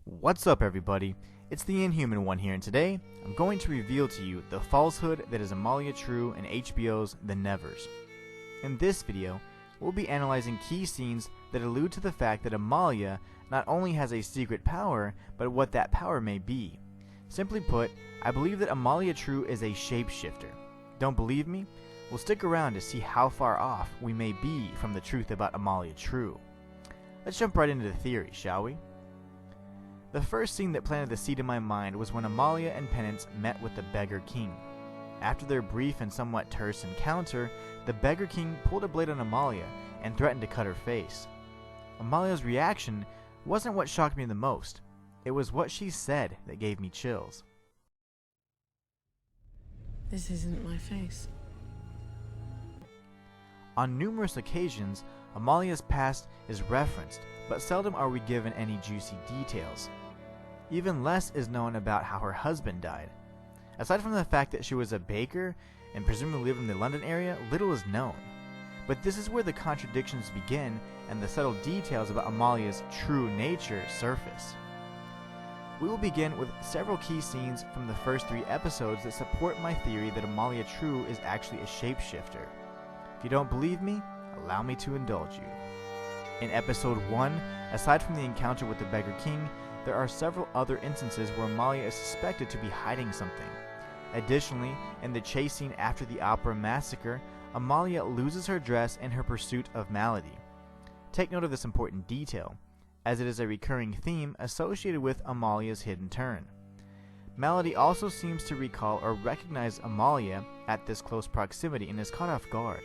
What's up, everybody? It's the Inhuman one here, and today I'm going to reveal to you the falsehood that is Amalia True in HBO's The Nevers. In this video, we'll be analyzing key scenes that allude to the fact that Amalia not only has a secret power, but what that power may be. Simply put, I believe that Amalia True is a shapeshifter. Don't believe me? Well, stick around to see how far off we may be from the truth about Amalia True. Let's jump right into the theory, shall we? The first scene that planted the seed in my mind was when Amalia and Penance met with the Beggar King. After their brief and somewhat terse encounter, the Beggar King pulled a blade on Amalia and threatened to cut her face. Amalia's reaction wasn't what shocked me the most. It was what she said that gave me chills. This isn't my face. On numerous occasions, Amalia's past is referenced, but seldom are we given any juicy details. Even less is known about how her husband died. Aside from the fact that she was a baker and presumably lived in the London area, little is known. But this is where the contradictions begin and the subtle details about Amalia's true nature surface. We will begin with several key scenes from the first 3 episodes that support my theory that Amalia True is actually a shapeshifter. If you don't believe me, allow me to indulge you. In episode 1, aside from the encounter with the Beggar King, there are several other instances where Amalia is suspected to be hiding something. Additionally, in the chase scene after the opera massacre, Amalia loses her dress in her pursuit of Malady. Take note of this important detail, as it is a recurring theme associated with Amalia's hidden turn. Malady also seems to recall or recognize Amalia at this close proximity and is caught off guard.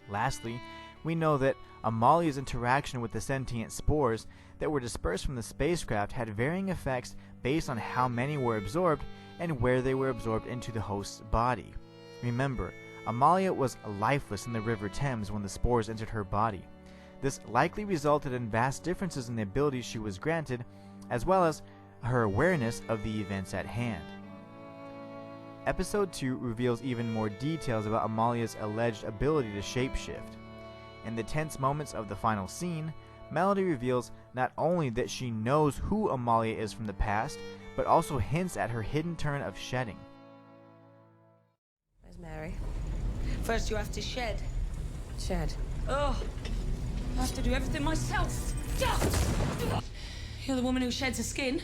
Lastly, we know that Amalia's interaction with the sentient spores that were dispersed from the spacecraft had varying effects based on how many were absorbed and where they were absorbed into the host's body. Remember, Amalia was lifeless in the River Thames when the spores entered her body. This likely resulted in vast differences in the abilities she was granted, as well as her awareness of the events at hand. Episode 2 reveals even more details about Amalia's alleged ability to shapeshift. In the tense moments of the final scene, Malady reveals not only that she knows who Amalia is from the past, but also hints at her hidden turn of shedding. Where's Mary? First you have to shed. Shed. Oh, I have to do everything myself. You're the woman who sheds her skin.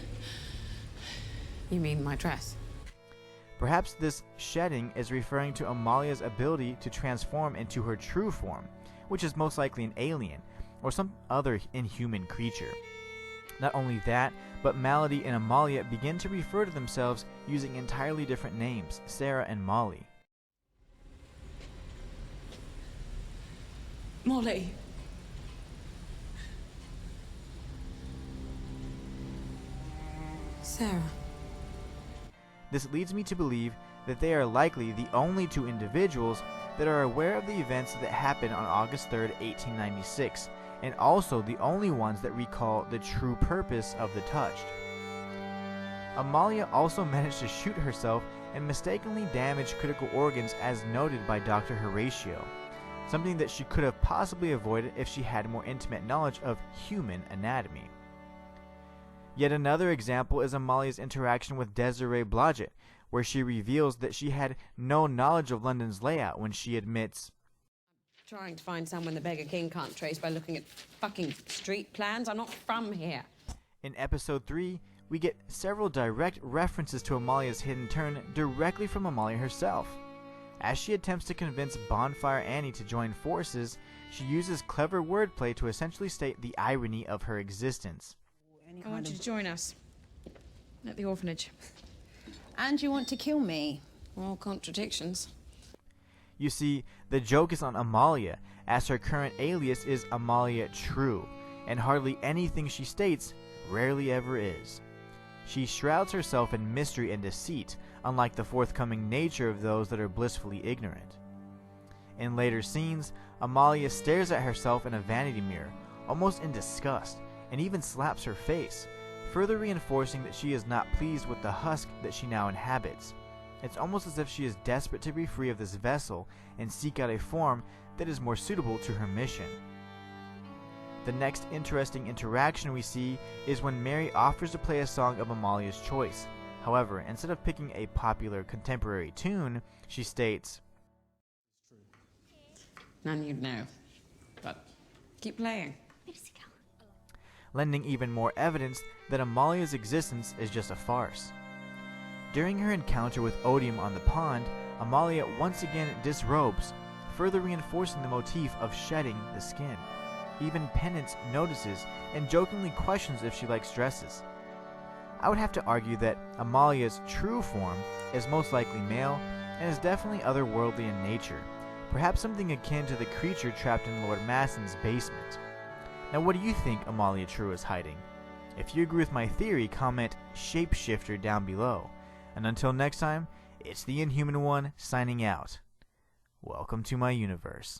You mean my dress? Perhaps this shedding is referring to Amalia's ability to transform into her true form, which is most likely an alien, or some other inhuman creature. Not only that, but Malady and Amalia begin to refer to themselves using entirely different names, Sarah and Molly. Molly. Sarah. This leads me to believe that they are likely the only 2 individuals that are aware of the events that happened on August 3rd, 1896, and also the only ones that recall the true purpose of the Touched. Amalia also managed to shoot herself and mistakenly damage critical organs as noted by Dr. Horatio, something that she could have possibly avoided if she had more intimate knowledge of human anatomy. Yet another example is Amalia's interaction with Desiree Blodgett, where she reveals that she had no knowledge of London's layout when she admits, Trying to find someone the Beggar King can't trace by looking at fucking street plans. I'm not from here. In episode 3, we get several direct references to Amalia's hidden turn directly from Amalia herself. As she attempts to convince Bonfire Annie to join forces, she uses clever wordplay to essentially state the irony of her existence. I want you to join us at the orphanage. And you want to kill me? All contradictions. You see, the joke is on Amalia, as her current alias is Amalia True, and hardly anything she states rarely ever is. She shrouds herself in mystery and deceit, unlike the forthcoming nature of those that are blissfully ignorant. In later scenes, Amalia stares at herself in a vanity mirror, almost in disgust, and even slaps her face, further reinforcing that she is not pleased with the husk that she now inhabits. It's almost as if she is desperate to be free of this vessel and seek out a form that is more suitable to her mission. The next interesting interaction we see is when Mary offers to play a song of Amalia's choice. However, instead of picking a popular contemporary tune, she states, None you'd know. But keep playing. lending even more evidence that Amalia's existence is just a farce. During her encounter with Odium on the pond, Amalia once again disrobes, further reinforcing the motif of shedding the skin. Even Penance notices and jokingly questions if she likes dresses. I would have to argue that Amalia's true form is most likely male and is definitely otherworldly in nature, perhaps something akin to the creature trapped in Lord Massen's basement. Now, what do you think Amalia True is hiding? If you agree with my theory, comment shapeshifter down below. And until next time, it's the Inhuman One signing out. Welcome to my universe.